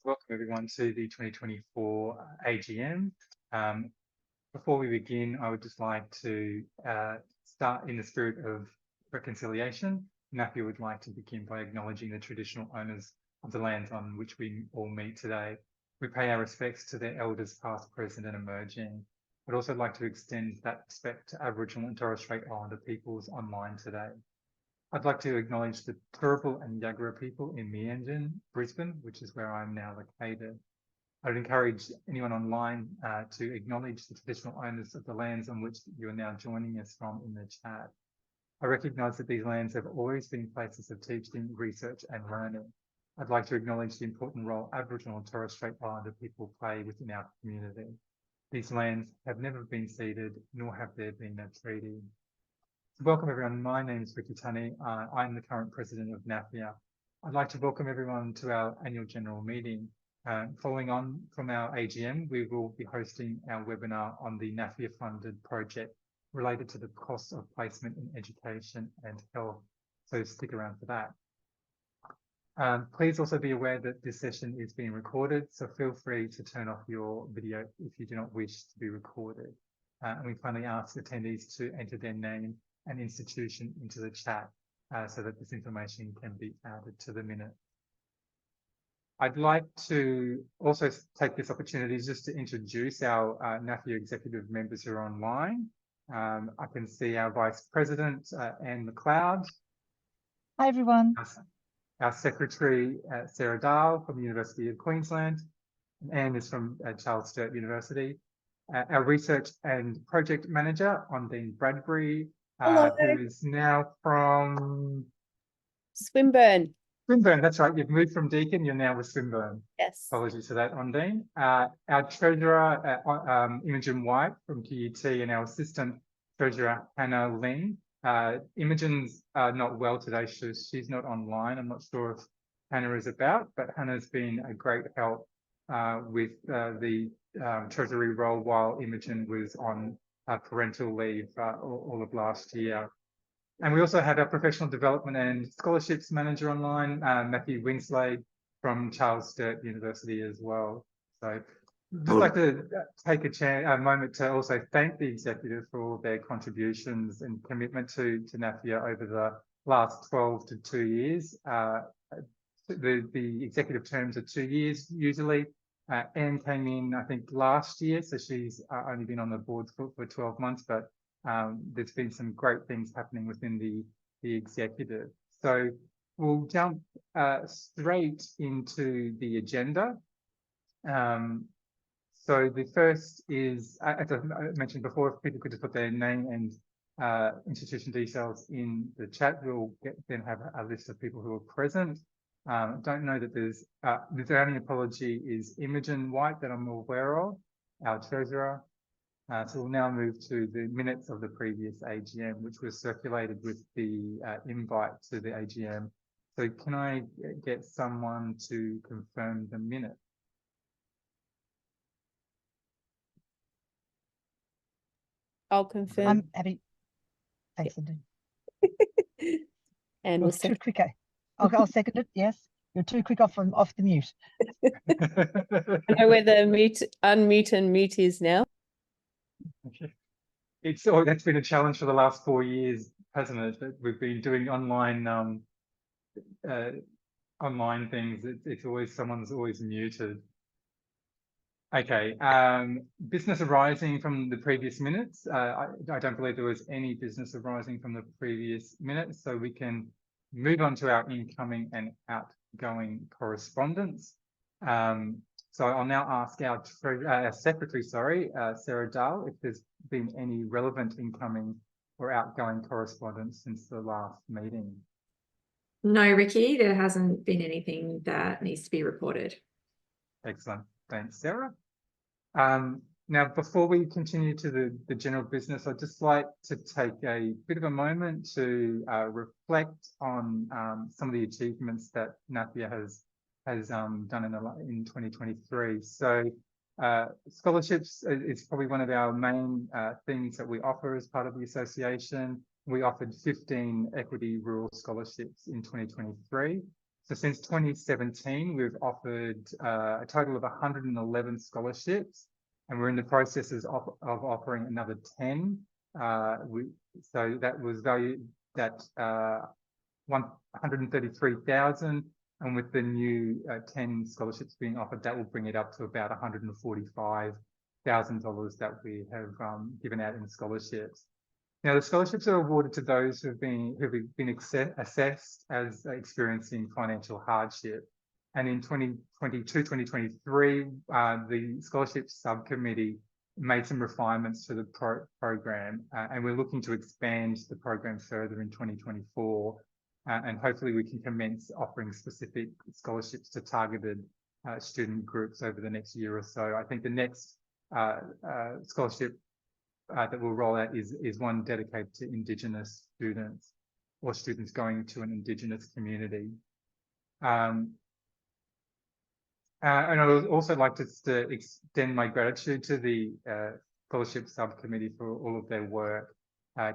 Welcome everyone to the 2024 AGM. Before we begin, I would just like to start in the spirit of reconciliation. NAFEA would like to begin by acknowledging the traditional owners of the lands on which we all meet today. We pay our respects to their elders past, present and emerging. I'd also like to extend that respect to Aboriginal and Torres Strait Islander peoples online today. I'd like to acknowledge the Turrbal and Yagara people in Meanjin, Brisbane, which is where I'm now located. I would encourage anyone online to acknowledge the traditional owners of the lands on which you are now joining us from in the chat. I recognise that these lands have always been places of teaching, research and learning. I'd like to acknowledge the important role Aboriginal and Torres Strait Islander people play within our community. These lands have never been ceded, nor have there been a treaty. Welcome everyone, my name is Ricky Tunney. I'm the current president of NAFEA. I'd like to welcome everyone to our annual general meeting. Following on from our AGM, we will be hosting our webinar on the NAFEA funded project related to the cost of placement in education and health. So stick around for that. Please also be aware that this session is being recorded, so feel free to turn off your video if you do not wish to be recorded. And we finally ask attendees to enter their name and institution into the chat so that this information can be added to the minute. I'd like to also take this opportunity just to introduce our NAFEA executive members who are online. I can see our Vice President, Anne McLeod. Hi, everyone. Our Secretary, Sarah Dahl from the University of Queensland. Anne is from Charles Sturt University. Our Research and Project Manager, Ondine Bradbury, who is now from Swinburne. Swinburne, that's right. You've moved from Deakin, you're now with Swinburne. Yes. Apologies for that, Ondine. Our Treasurer, Imogen White from QUT, and our Assistant Treasurer, Hannah Ling. Imogen's not well today, she's not online. I'm not sure if Hannah is about, but Hannah's been a great help with the Treasury role while Imogen was on parental leave all of last year. And we also have our Professional Development and Scholarships Manager online, Matthew Winslade from Charles Sturt University as well. So just like to take a moment to also thank the executive for all their contributions and commitment to NAFEA over the last 12 to 2 years. The executive terms are 2 years usually. Anne came in, I think, last year, so she's only been on the board for 12 months, but there's been some great things happening within the executive. So we'll jump straight into the agenda. So the first is, as I mentioned before, if people could just put their name and institution details in the chat, we'll then have a list of people who are present. Don't know that there's the only apology is Imogen White that I'm aware of, our treasurer. So we'll now move to the minutes of the previous AGM, which was circulated with the invite to the AGM. So can I get someone to confirm the minute? I'll confirm. I'm Abby. Thanks, Cindy. And we'll too quick. I'll second it. Yes, you're too quick off the mute. I know where the unmute and mute is now. Okay. That's been a challenge for the last 4 years, hasn't it? That we've been doing online online things. It's always someone's always muted. Okay. Business arising from the previous minutes. I don't believe there was any business arising from the previous minutes, so we can move on to our incoming and outgoing correspondence. So I'll now ask our secretary, Sarah Dahl, if there's been any relevant incoming or outgoing correspondence since the last meeting. No, Ricky, there hasn't been anything that needs to be reported. Excellent. Thanks, Sarah. Now, before we continue to the general business, I'd just like to take a bit of a moment to reflect on some of the achievements that NAFEA has done in 2023. So scholarships is probably one of our main things that we offer as part of the association. We offered 15 equity rural scholarships in 2023. So since 2017, we've offered a total of 111 scholarships, and we're in the processes of offering another 10. So that was valued at 133,000, and with the new 10 scholarships being offered, that will bring it up to about $145,000 that we have given out in scholarships. Now, the scholarships are awarded to those who've been assessed as experiencing financial hardship. And in 2022-2023, the scholarship subcommittee made some refinements to the program, and we're looking to expand the program further in 2024. And hopefully we can commence offering specific scholarships to targeted student groups over the next year or so. I think the next scholarship that we'll roll out is one dedicated to Indigenous students or students going to an Indigenous community. And I would also like to extend my gratitude to the scholarship subcommittee for all of their work.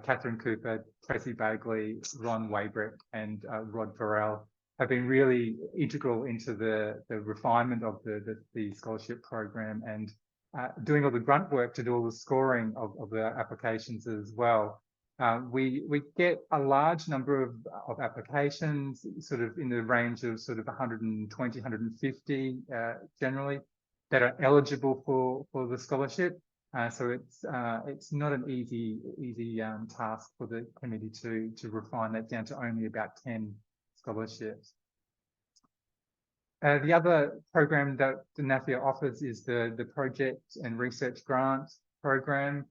Catherine Cooper, Tracy Bagley, Ron Waybrick, and Rod Farrell have been really integral into the refinement of the scholarship program, and doing all the grunt work to do all the scoring of the applications as well. We get a large number of applications, sort of in the range of sort of 120, 150 generally, that are eligible for the scholarship. So it's not an easy task for the committee to refine that down to only about 10 scholarships. The other program that the NAFEA offers is the Project and Research Grant program.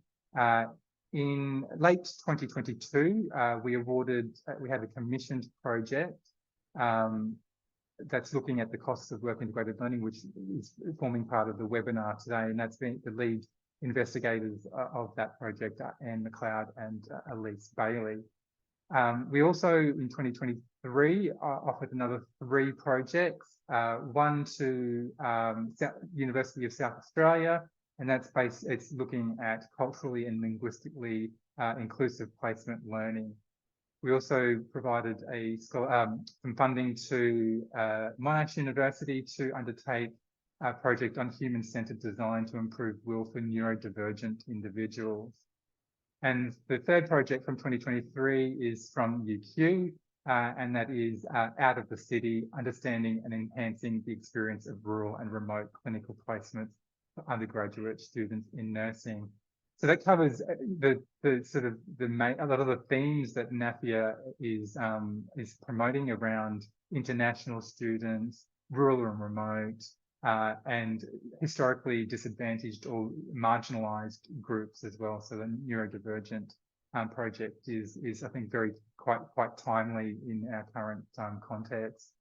In late 2022, we had a commissioned project that's looking at the costs of work integrated learning, which is forming part of the webinar today, and that's been the lead investigators of that project, Anne McLeod and Elise Bailey. We also, in 2023, offered another 3 projects, one to University of South Australia, and it's looking at culturally and linguistically inclusive placement learning. We also provided some funding to Monash University to undertake a project on human-centered design to improve will for neurodivergent individuals. And the third project from 2023 is from UQ, and that is out of the city, understanding and enhancing the experience of rural and remote clinical placements for undergraduate students in nursing. So that covers a lot of the themes that NAFEA is promoting around international students, rural and remote, and historically disadvantaged or marginalised groups as well. So the neurodivergent project is I think quite timely in our current context.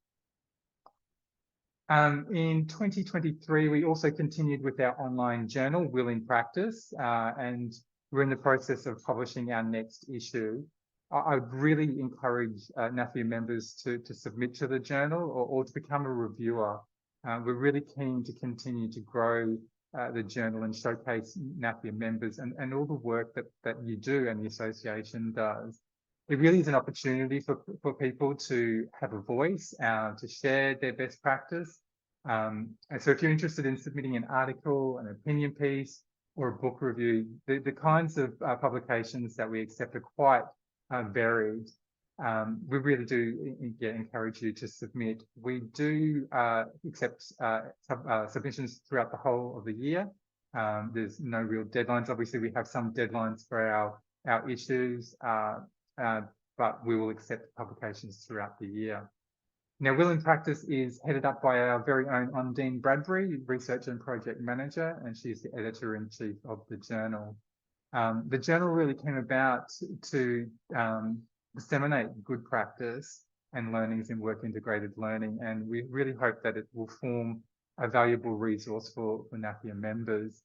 In 2023, we also continued with our online journal, Will in Practice, and we're in the process of publishing our next issue. I would really encourage NAFEA members to submit to the journal or to become a reviewer. We're really keen to continue to grow the journal and showcase NAFEA members and all the work that you do and the association does. It really is an opportunity for people to have a voice, to share their best practice. And so if you're interested in submitting an article, an opinion piece, or a book review, the kinds of publications that we accept are quite varied. We really do encourage you to submit. We do accept submissions throughout the whole of the year. There's no real deadlines. Obviously, we have some deadlines for our issues, but we will accept publications throughout the year. Now, Will in Practice is headed up by our very own Undine Bradbury, Research and Project Manager, and she's the Editor-in-Chief of the journal. The journal really came about to disseminate good practice and learnings in work integrated learning, and we really hope that it will form a valuable resource for NAFEA members.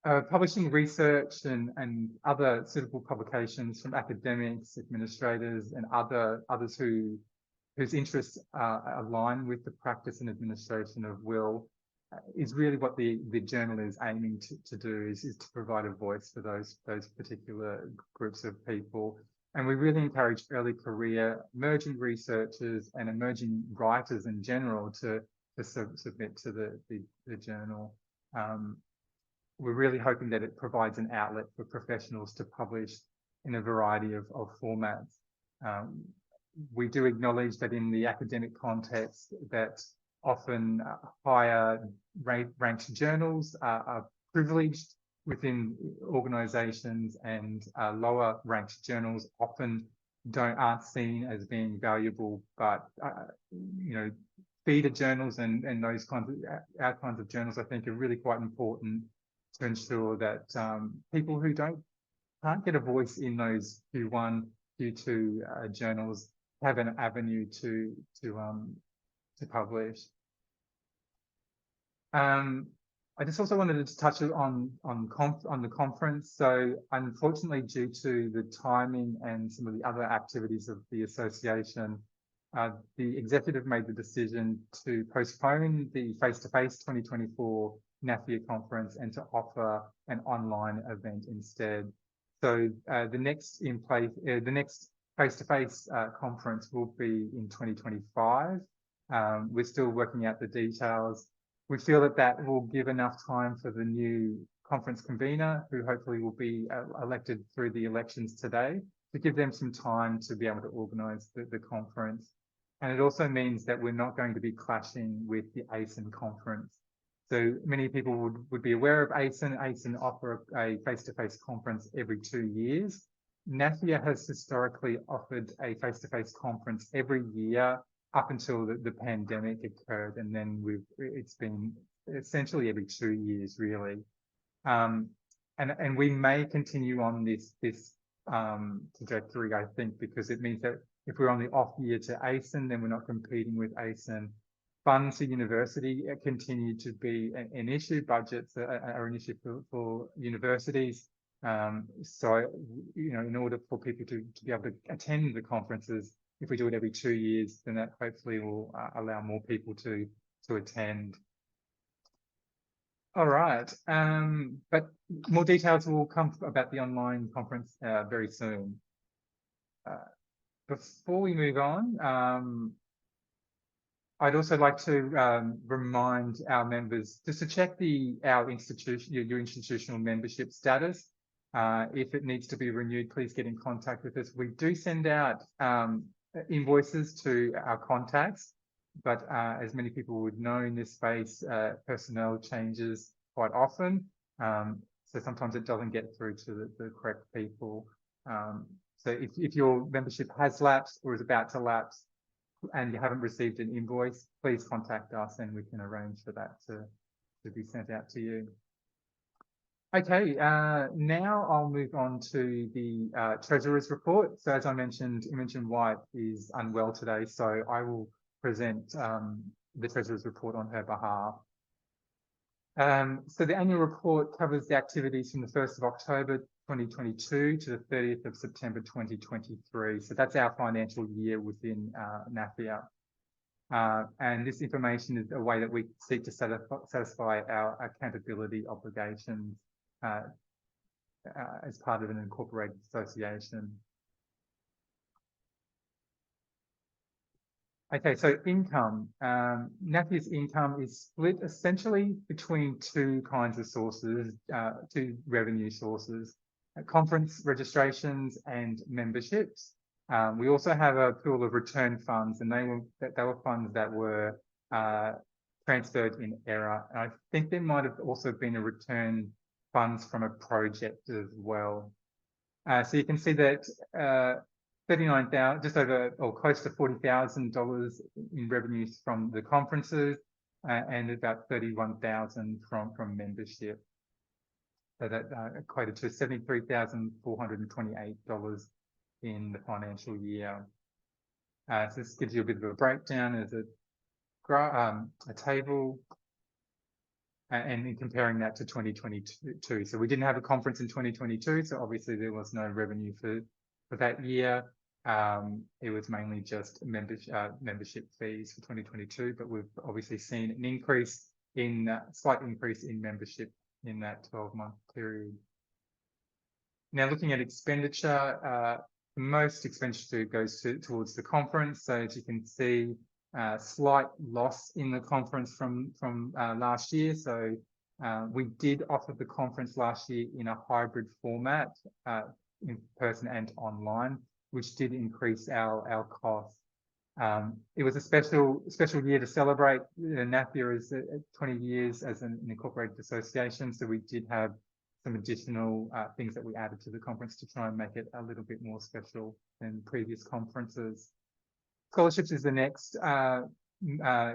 Publishing research and other suitable publications from academics, administrators, and others whose interests align with the practice and administration of will is really what the journal is aiming to do, is to provide a voice for those particular groups of people. And we really encourage early career, emerging researchers and emerging writers in general to submit to the journal. We're really hoping that it provides an outlet for professionals to publish in a variety of formats. We do acknowledge that in the academic context that often higher ranked journals are privileged within organizations, and lower ranked journals often aren't seen as being valuable, but feeder journals and those kinds of our kinds of journals, I think, are really quite important to ensure that people who can't get a voice in those Q1, Q2 journals have an avenue to publish. I just also wanted to touch on the conference. So unfortunately, due to the timing and some of the other activities of the association, the executive made the decision to postpone the face-to-face 2024 NAFEA conference and to offer an online event instead. So the next face-to-face conference will be in 2025. We're still working out the details. We feel that will give enough time for the new conference convener, who hopefully will be elected through the elections today, to give them some time to be able to organise the conference. And it also means that we're not going to be clashing with the ASIN conference. So many people would be aware of ASIN. ASIN offer a face-to-face conference every 2 years. NAFEA has historically offered a face-to-face conference every year up until the pandemic occurred, and then it's been essentially every 2 years, really. And we may continue on this trajectory, I think, because it means that if we're on the off year to ASIN, then we're not competing with ASIN. Funds for university continue to be an issue. Budgets are an issue for universities. So, in order for people to be able to attend the conferences, if we do it every 2 years, then that hopefully will allow more people to attend. All right. But more details will come about the online conference very soon. Before we move on, I'd also like to remind our members just to check your institutional membership status. If it needs to be renewed, please get in contact with us. We do send out invoices to our contacts, but as many people would know in this space, personnel changes quite often. So sometimes it doesn't get through to the correct people. So if your membership has lapsed or is about to lapse and you haven't received an invoice, please contact us and we can arrange for that to be sent out to you. Okay, now I'll move on to the Treasurer's report. So as I mentioned, Imogen White is unwell today, so I will present the Treasurer's report on her behalf. So the annual report covers the activities from the 1st of October 2022 to the 30th of September 2023. So that's our financial year within NAFEA. And this information is a way that we seek to satisfy our accountability obligations as part of an incorporated association. Okay, so income. NAFEA's income is split essentially between two kinds of sources, two revenue sources, conference registrations and memberships. We also have a pool of return funds, and they were funds that were transferred in error. And I think there might have also been a return funds from a project as well. So you can see that $39,000, just over or close to $40,000 in revenues from the conferences, and about $31,000 from membership. So that equated to $73,428 in the financial year. So this gives you a bit of a breakdown as a table, and in comparing that to 2022. So we didn't have a conference in 2022, so obviously there was no revenue for that year. It was mainly just membership fees for 2022, but we've obviously seen an increase slight increase in membership in that 12-month period. Now looking at expenditure, most expenditure goes towards the conference. So as you can see, slight loss in the conference from last year. So we did offer the conference last year in a hybrid format, in person and online, which did increase our costs. It was a special year to celebrate. NAFEA is 20 years as an incorporated association, so we did have some additional things that we added to the conference to try and make it a little bit more special than previous conferences. Scholarships is the next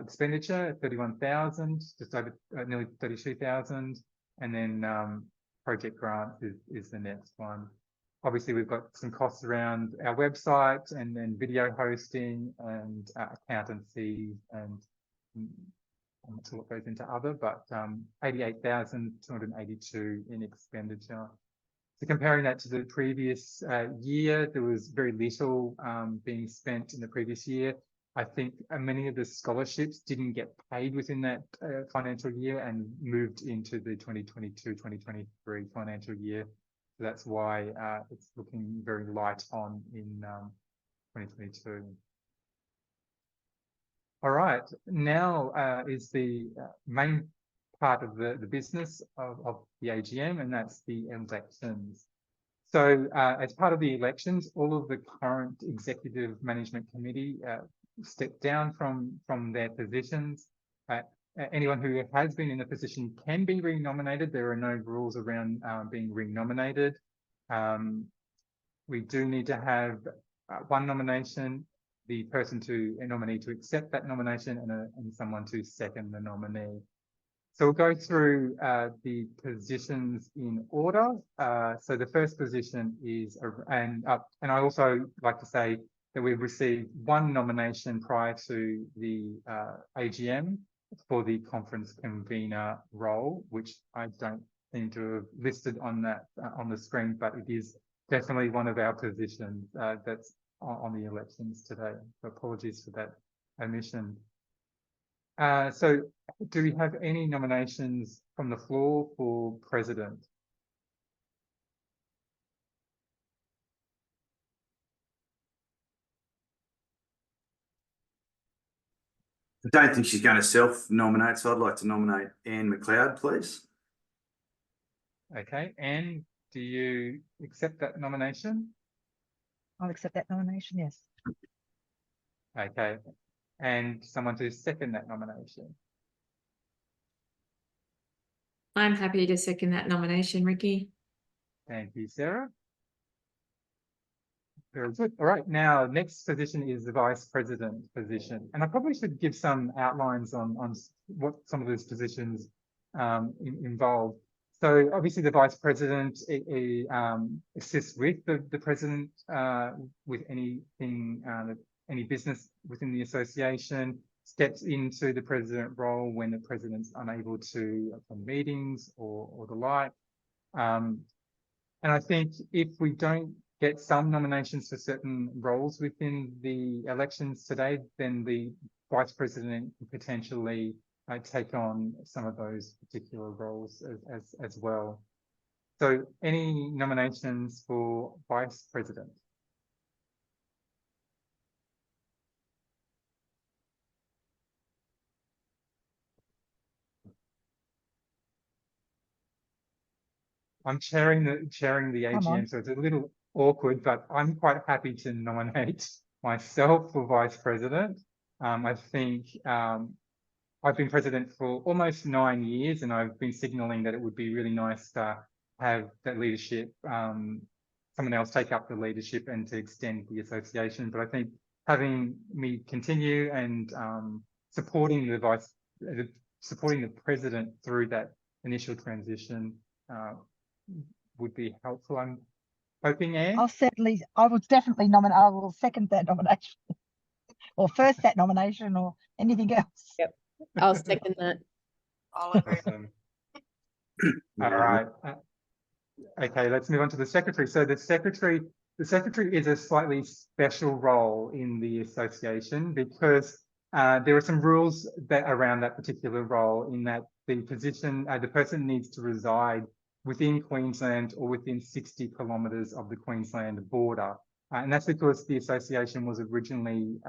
expenditure, 31,000, just over nearly 32,000, and then project grants is the next one. Obviously, we've got some costs around our website and then video hosting and accountancy, and I'm not sure what goes into other, but 88,282 in expenditure. So comparing that to the previous year, there was very little being spent in the previous year. I think many of the scholarships didn't get paid within that financial year and moved into the 2022-2023 financial year. So that's why it's looking very light on in 2022. All right, now is the main part of the business of the AGM, and that's the elections. So as part of the elections, all of the current executive management committee stepped down from their positions. Anyone who has been in a position can be renominated. There are no rules around being renominated. We do need to have one nomination, the person a nominee to accept that nomination, and someone to second the nominee. So we'll go through the positions in order. So the first position is, and I also like to say that we've received one nomination prior to the AGM for the conference convener role, which I don't seem to have listed on that on the screen, but it is definitely one of our positions that's on the elections today. So apologies for that omission. So do we have any nominations from the floor for president? I don't think she's going to self-nominate, so I'd like to nominate Anne McLeod, please. Okay, Anne, do you accept that nomination? I'll accept that nomination, yes. Okay, and someone to second that nomination? I'm happy to second that nomination, Ricky. Thank you, Sarah. Very good. All right, now next position is the vice president position, and I probably should give some outlines on what some of those positions involve. So obviously the vice president assists with the president with anything, any business within the association, steps into the president role when the president's unable to attend meetings or the like. And I think if we don't get some nominations for certain roles within the elections today, then the vice president can potentially take on some of those particular roles as well. So any nominations for vice president? I'm chairing the AGM, so it's a little awkward, but I'm quite happy to nominate myself for vice president. I think I've been president for almost 9 years, and I've been signaling that it would be really nice to have that leadership, someone else take up the leadership and to extend the association. But I think having me continue and supporting the president through that initial transition would be helpful. I'm hoping, Anne? I will definitely nominate, I will second that nomination. Or first that nomination or anything else. Yep, I'll second that. I'll agree. Awesome. All right. Okay, let's move on to the secretary. So the secretary is a slightly special role in the association because there are some rules around that particular role, in that the person needs to reside within Queensland or within 60 kilometres of the Queensland border. And that's because the association was originally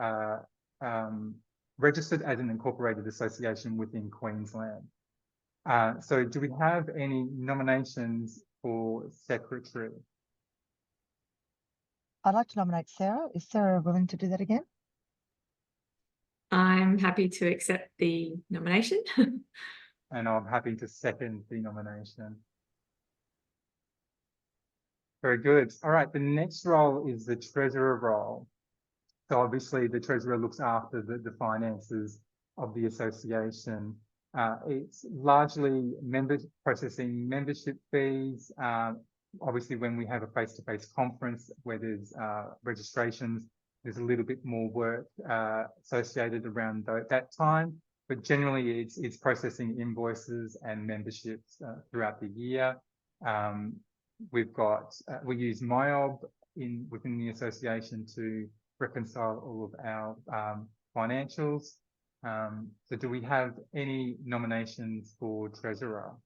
registered as an incorporated association within Queensland. So do we have any nominations for secretary? I'd like to nominate Sarah. Is Sarah willing to do that again? I'm happy to accept the nomination. And I'm happy to second the nomination. Very good. All right, the next role is the treasurer role. So obviously the treasurer looks after the finances of the association. It's largely processing membership fees. Obviously when we have a face-to-face conference where there's registrations, there's a little bit more work associated around that time, but generally it's processing invoices and memberships throughout the year. We use MyOB within the association to reconcile all of our financials. So do we have any nominations for treasurer?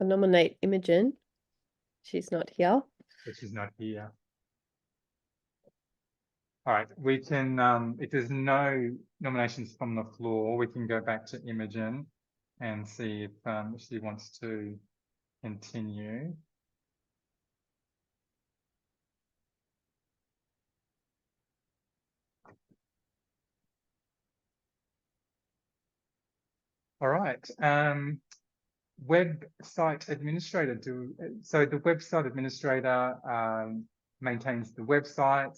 I nominate Imogen. She's not here. So she's not here. All right, we can, if there's no nominations from the floor, we can go back to Imogen and see if she wants to continue. All right, website administrator. So the website administrator maintains the website.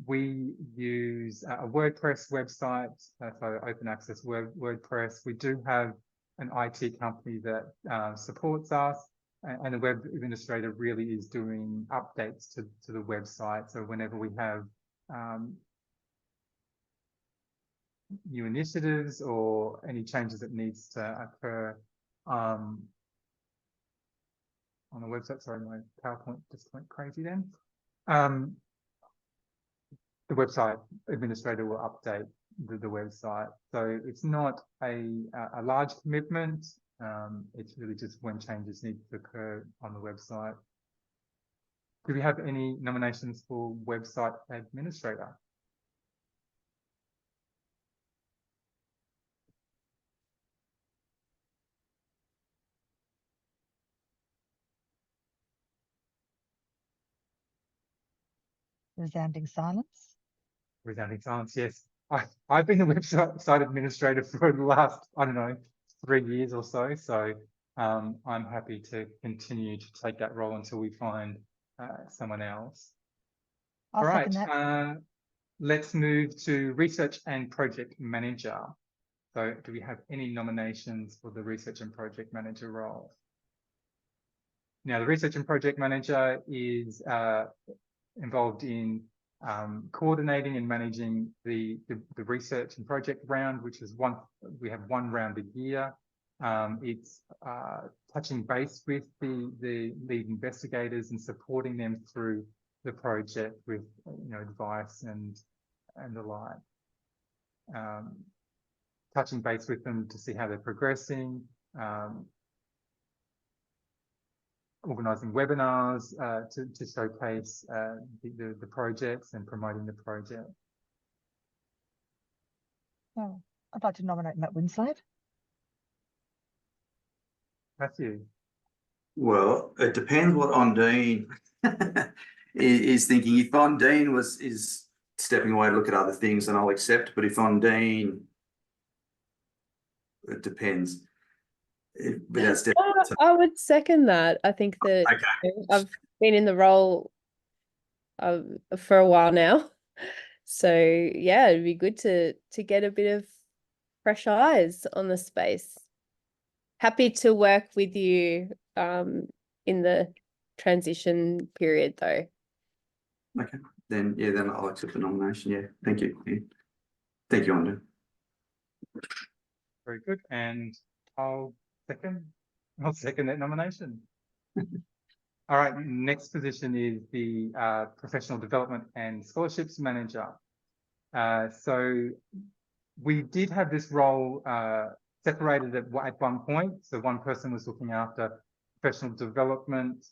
We use a WordPress website, so open access WordPress. We do have an IT company that supports us, and the web administrator really is doing updates to the website. So whenever we have new initiatives or any changes that needs to occur on the website. Sorry, my PowerPoint just went crazy then. The website administrator will update the website. So it's not a large commitment. It's really just when changes need to occur on the website. Do we have any nominations for website administrator? Resounding silence. Resounding silence, yes. I've been the website administrator for the last, I don't know, 3 years or so. So I'm happy to continue to take that role until we find someone else. I'll All right, second that. let's move to research and project manager. So do we have any nominations for the research and project manager role? Now, the research and project manager is involved in coordinating and managing the research and project round, which is we have one round a year. It's touching base with the lead investigators and supporting them through the project with advice and the like. Touching base with them to see how they're progressing. Organising webinars to showcase the projects and promoting the project. Oh, I'd like to nominate Matt Winslade. Matthew. Well, it depends what Ondine is thinking. If Ondine is stepping away to look at other things, then I'll accept. But if Ondine, it depends. I would second that. I think that I've been in the role for a while now. So yeah, it'd be good to get a bit of fresh eyes on the space. Happy to work with you in the transition period though. Okay, then I'll accept the nomination. Yeah, thank you. Yeah. Thank you, Ondine. Very good, and I'll second that nomination. All right, next position is the professional development and scholarships manager. So we did have this role separated at one point. So one person was looking after professional development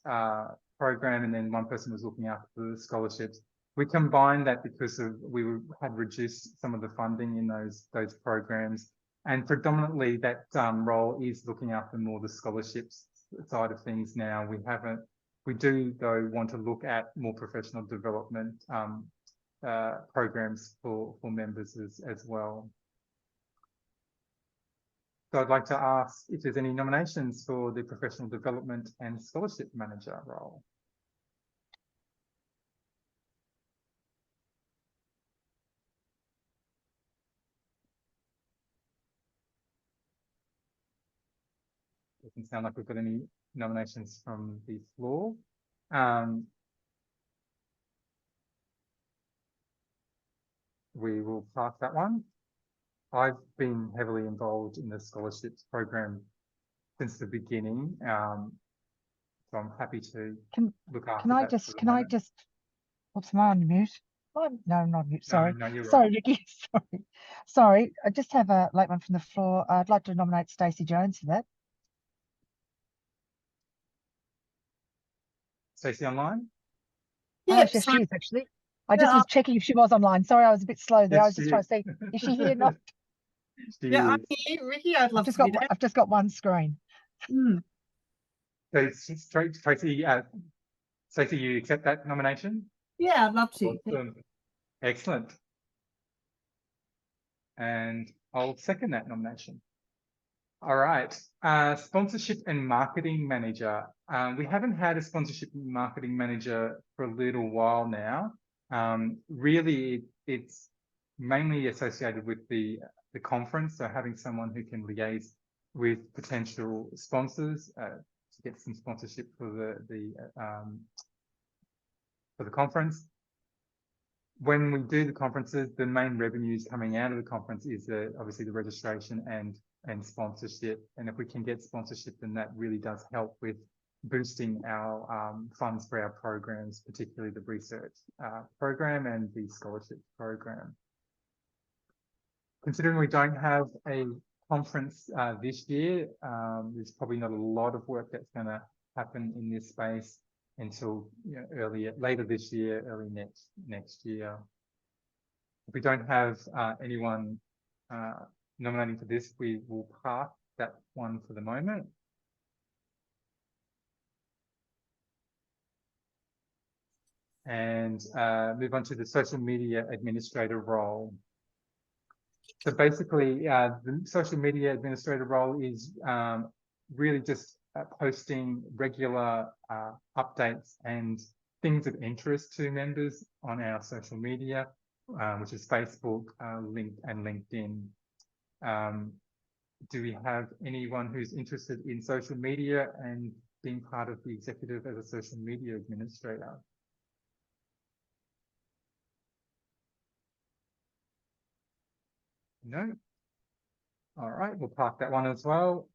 program, and then one person was looking after the scholarships. We combined that because had reduced some of the funding in those programs, and predominantly that role is looking after more the scholarships side of things now. We do though want to look at more professional development programs for members as well. So I'd like to ask if there's any nominations for the professional development and scholarship manager role. Doesn't sound like we've got any nominations from the floor. We will pass that one. I've been heavily involved in the scholarships program since the beginning, so I'm happy to look after that. Oops, am I on mute? Oh, no, I'm not on mute. Sorry. No, you're Sorry, right. Ricky. Sorry. I just have a late one from the floor. I'd like to nominate Stacey Jones for that. Stacey online? Yes, she is actually. I just was checking if she was online. Sorry, I was a bit slow there. I was just trying to see, is she here? Not. I'm here, Ricky. I'd love to do that. I've just got one screen. So straight, Tracy, Stacey, you accept that nomination? Yeah, I'd love to. Awesome. Excellent. And I'll second that nomination. All right. Sponsorship and marketing manager. We haven't had a sponsorship and marketing manager for a little while now. Really, it's mainly associated with the conference. So having someone who can liaise with potential sponsors to get some sponsorship for the conference. When we do the conferences, the main revenues coming out of the conference is obviously the registration and sponsorship. And if we can get sponsorship, then that really does help with boosting our funds for our programs, particularly the research program and the scholarship program. Considering we don't have a conference this year, there's probably not a lot of work that's going to happen in this space until later this year, early next year. If we don't have anyone nominating for this, we will park that one for the moment. And move on to the social media administrator role. So basically, the social media administrator role is really just posting regular updates and things of interest to members on our social media, which is Facebook, LinkedIn. Do we have anyone who's interested in social media and being part of the executive as a social media administrator? No. All right, we'll park that one as well.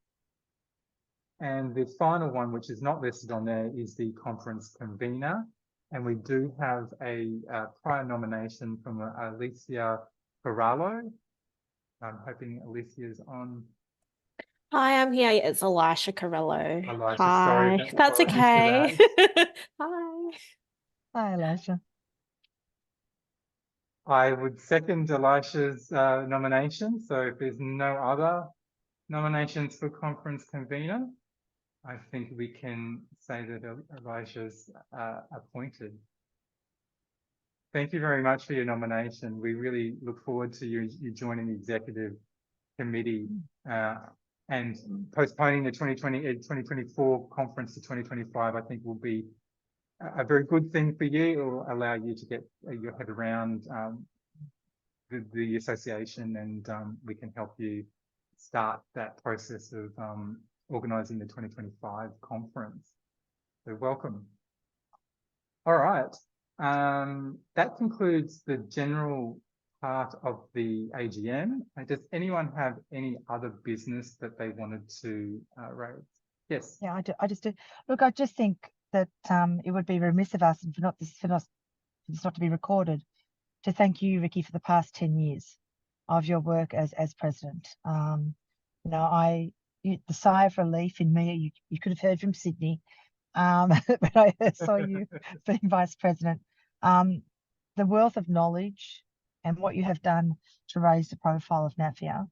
And the final one, which is not listed on there, is the conference convener. And we do have a prior nomination from Alicia Corralo. I'm hoping Alicia's on. Hi, I'm here. It's Elisha Carello. Elisha, Hi. sorry. That's okay. That. Hi. Hi, Elisha. I would second Elisha's nomination. So if there's no other nominations for conference convener, I think we can say that Elisha's appointed. Thank you very much for your nomination. We really look forward to you joining the executive committee and postponing the 2024 conference to 2025, I think will be a very good thing for you. It will allow you to get your head around the association, and we can help you start that process of organising the 2025 conference. So welcome. All right. That concludes the general part of the AGM. Does anyone have any other business that they wanted to raise? Yes. Yeah, I just do. Look, I just think that it would be remiss of us for this not to be recorded, to thank you, Ricky, for the past 10 years of your work as president. the sigh of relief in me, you could have heard from Sydney, when I saw you being Vice President. The wealth of knowledge and what you have done to raise the profile of NAFEA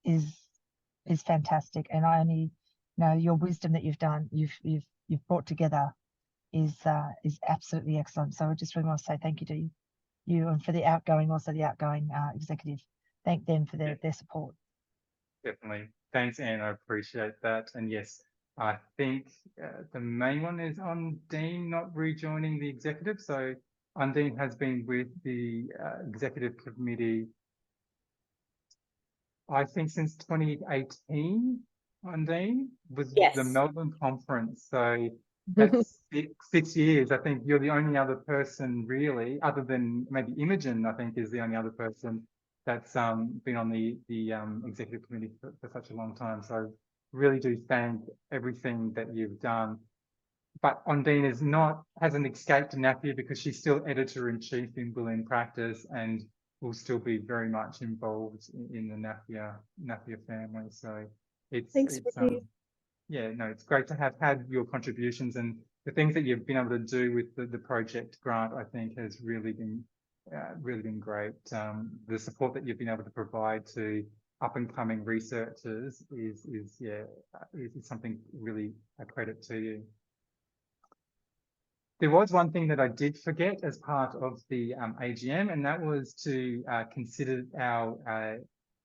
is fantastic. And I only know your wisdom that you've brought together is absolutely excellent. So I just really want to say thank you to you and for the outgoing executive. Thank them for their support. Definitely. Thanks, Anne. I appreciate that. And yes, I think the main one is Undine not rejoining the executive. So Undine has been with the executive committee, I think, since 2018. Undine was the Yes. Melbourne conference. So that's 6 years. I think you're the only other person really, other than maybe Imogen, I think is the only other person that's been on the executive committee for such a long time. So really do thank everything that you've done. But Undine hasn't escaped NAFEA because she's still editor-in-chief in Will in Practice and will still be very much involved in the NAFEA family. So it's yeah, no, it's great to have had your contributions, and the things that you've been able to do with the project grant, I think, has really been great. The support that you've been able to provide to up and coming researchers is something really a credit to you. There was one thing that I did forget as part of the AGM, and that was to consider our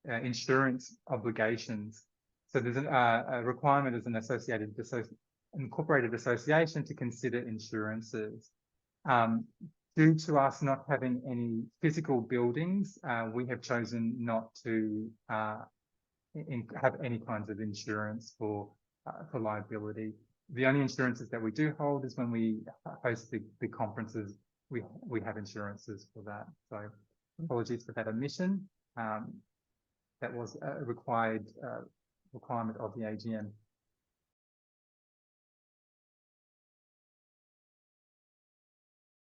insurance obligations. So there's a requirement as an incorporated association to consider insurances. Due to us not having any physical buildings, we have chosen not to have any kinds of insurance for liability. The only insurances that we do hold is when we host the conferences. We have insurances for that. So apologies for that omission. That was a requirement of the AGM.